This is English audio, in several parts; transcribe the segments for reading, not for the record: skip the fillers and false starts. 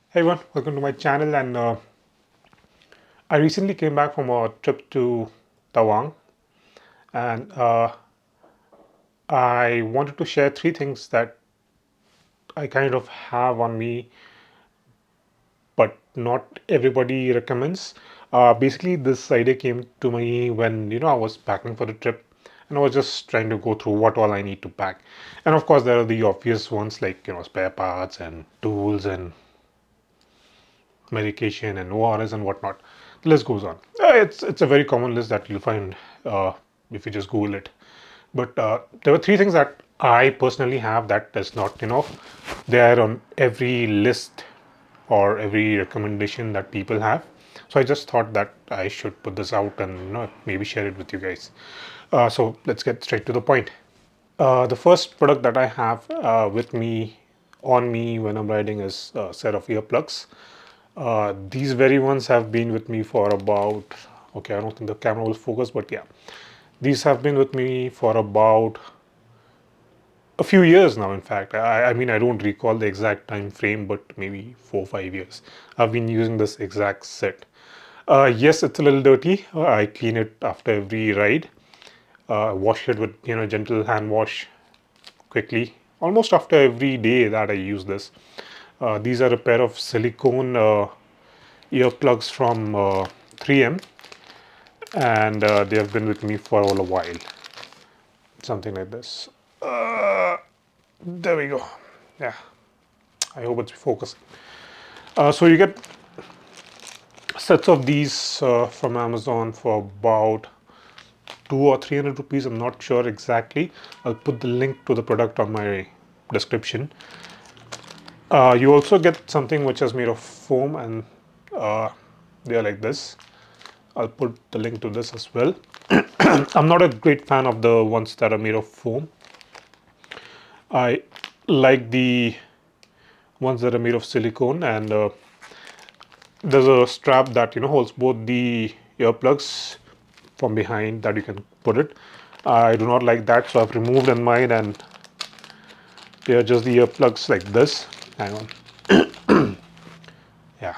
Hey everyone, welcome to my channel. And I recently came back from a trip to Tawang, and I wanted to share three things that I kind of have on me, but not everybody recommends. Basically, this idea came to me when I was packing for the trip, and I was just trying to go through what all I need to pack. And of course, there are the obvious ones like spare parts and tools and medication and ORS and whatnot. The list goes on. It's a very common list that you'll find if you just Google it. But there were three things that I personally have that is not there on every list or every recommendation that people have. So I just thought that I should put this out and maybe share it with you guys. So let's get straight to the point. The first product that I have with me on me when I'm riding is a set of earplugs. These very ones have been with me for about, okay, I don't think the camera will focus, but yeah, these have been with me for about a few years now. In fact, I mean, I don't recall the exact time frame, but maybe 4 or 5 years. I've been using this exact set. Yes, it's a little dirty. I clean it after every ride. Wash it with gentle hand wash quickly, almost after every day that I use this. These are a pair of silicone earplugs from 3M, and they have been with me for all a while. Something like this. There we go. Yeah, I hope it's focusing. So you get sets of these from Amazon for about 200 or 300 rupees. I'm not sure exactly. I'll put the link to the product on my description. You also get something which is made of foam, and they are like this. I'll put the link to this as well. I'm not a great fan of the ones that are made of foam. I like the ones that are made of silicone, and there's a strap that holds both the earplugs from behind that you can put it. I do not like that, so I've removed in mine, and they are just the earplugs like this. Hang on. Yeah.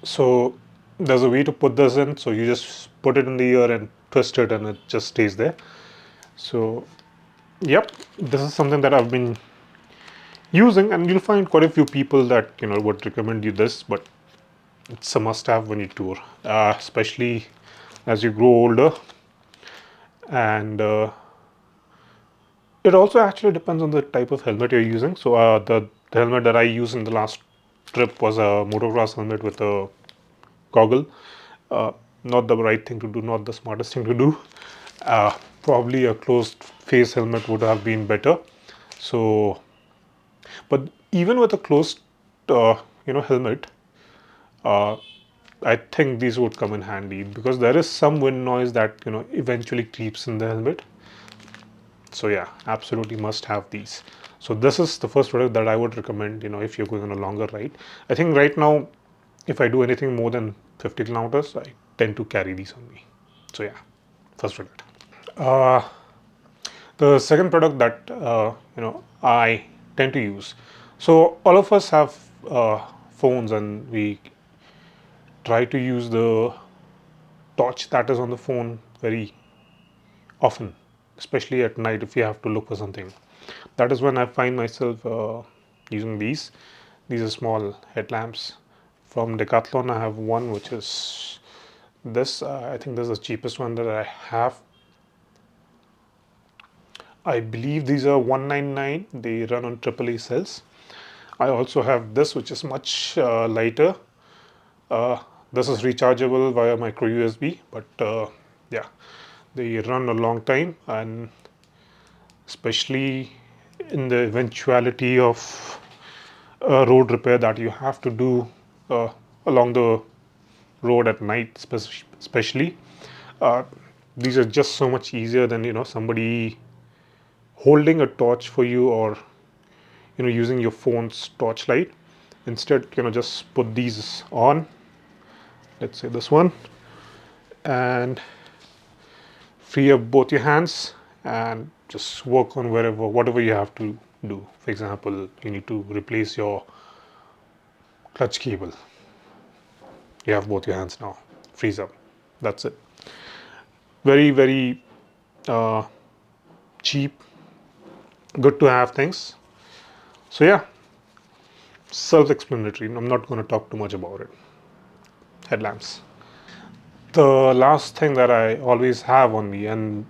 So there's a way to put this in. So you just put it in the ear and twist it, and it just stays there. So yep, this is something that I've been using, and you'll find quite a few people that would recommend you this, but it's a must-have when you tour, especially as you grow older. And it also actually depends on the type of helmet you're using. So the helmet that I used in the last trip was a motocross helmet with a goggle. Uh, Not the right thing to do, not the smartest thing to do. Probably a closed face helmet would have been better. So, but even with a closed, helmet, uh, I think these would come in handy because there is some wind noise that eventually creeps in the helmet. So yeah, absolutely must have these. So this is the first product that I would recommend if you're going on a longer ride. I think right now, if I do anything more than 50 kilometers, I tend to carry these on me. So yeah, first product. uh, the second product that I tend to use. So all of us have phones, and we try to use the torch that is on the phone very often, especially at night if you have to look for something. That is when I find myself using these. These are small headlamps from Decathlon. I have one which is this. I think this is the cheapest one that I have. I believe these are 199. They run on AAA cells. I also have this, which is much lighter. Uh, this is rechargeable via micro USB, but yeah, they run a long time, and especially in the eventuality of road repair that you have to do along the road at night, especially. Uh, these are just so much easier than somebody holding a torch for you, or using your phone's torchlight. Instead, just put these on. Let's say this one, and free up both your hands and just work on whatever you have to do. For example, you need to replace your clutch cable. You have both your hands now. Freeze up. That's it. Very, very uh, cheap, good to have things. So yeah, self-explanatory. I'm not going to talk too much about it. Headlamps. The last thing that I always have on me, and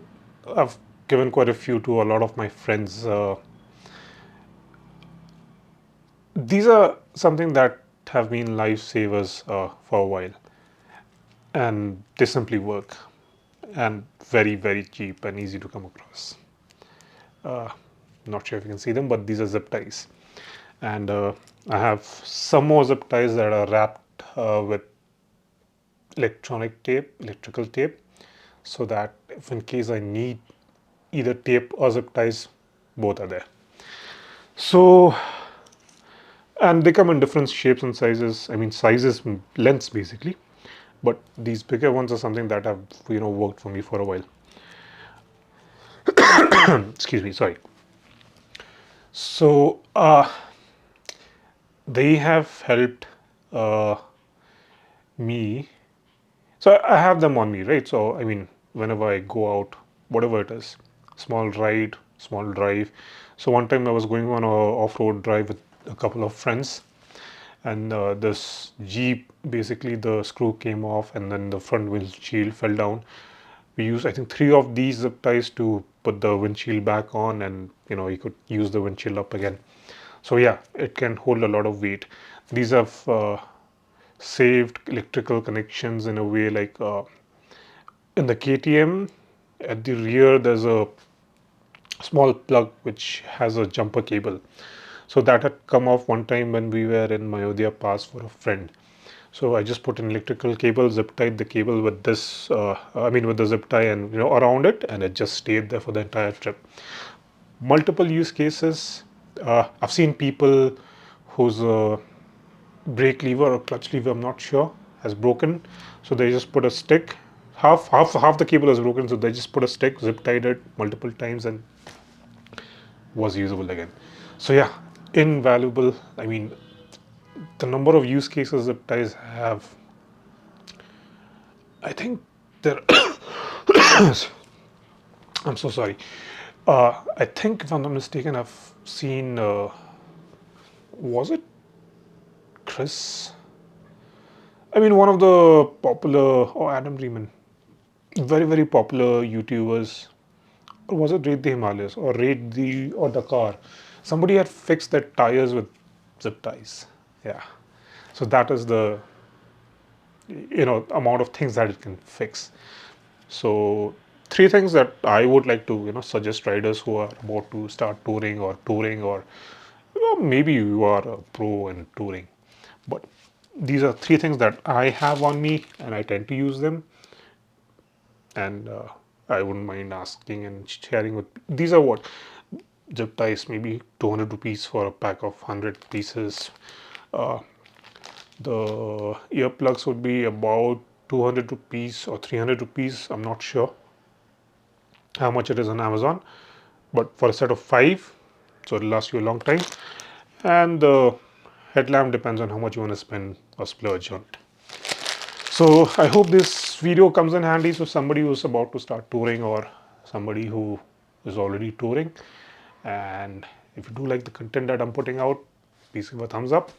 I've given quite a few to a lot of my friends. These are something that have been lifesavers for a while, and they simply work, and very, very cheap and easy to come across. Not sure if you can see them, but these are zip ties, and I have some more zip ties that are wrapped with electrical tape, so that if in case I need either tape or zip ties, both are there. So, and they come in different shapes and sizes. I mean, sizes, lengths basically. But these bigger ones are something that have worked for me for a while. Excuse me, sorry. So they have helped uh, me. So I have them on me, right? So I mean, whenever I go out, whatever it is, small ride, small drive. So one time I was going on a off-road drive with a couple of friends, and this Jeep, basically the screw came off and then the front windshield fell down. We used, I think, three of these zip ties to put the windshield back on, and you could use the windshield up again. So yeah, it can hold a lot of weight. These have saved electrical connections in a way, like in the KTM at the rear there's a small plug which has a jumper cable. So that had come off one time when we were in Mayodhya Pass for a friend. So I just put an electrical cable, zip tied the cable with this, with the zip tie and around it, and it just stayed there for the entire trip. Multiple use cases. I've seen people whose brake lever or clutch lever, I'm not sure, has broken. So they just put a stick. Half the cable is broken, so they just put a stick, zip tied it multiple times, and was usable again. So yeah, invaluable. I mean, the number of use cases zip ties have, I think there. I'm so sorry. I think, if I'm not mistaken, I've seen. Was it Chris? I mean, one of the popular, or Adam Riemann, very, very popular YouTubers. Or was it Raid the Himalayas or Raid the or Dakar? Somebody had fixed their tires with zip ties. Yeah. So that is the amount of things that it can fix. So three things that I would like to suggest riders who are about to start touring, or maybe you are a pro in touring, but these are three things that I have on me and I tend to use them, and I wouldn't mind asking and sharing with. These are what zip ties, maybe 200 rupees for a pack of 100 pieces. Uh, the earplugs would be about 200 rupees or 300 rupees. I'm not sure how much it is on Amazon, but for a set of 5, so it'll last you a long time. And the headlamp depends on how much you want to spend or splurge on it. So I hope this video comes in handy. So somebody who's about to start touring, or somebody who is already touring, and if you do like the content that I'm putting out, please give a thumbs up.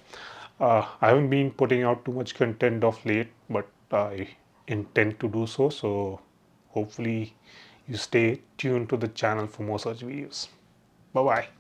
I haven't been putting out too much content of late, but I intend to do so. So hopefully you stay tuned to the channel for more such videos. Bye bye.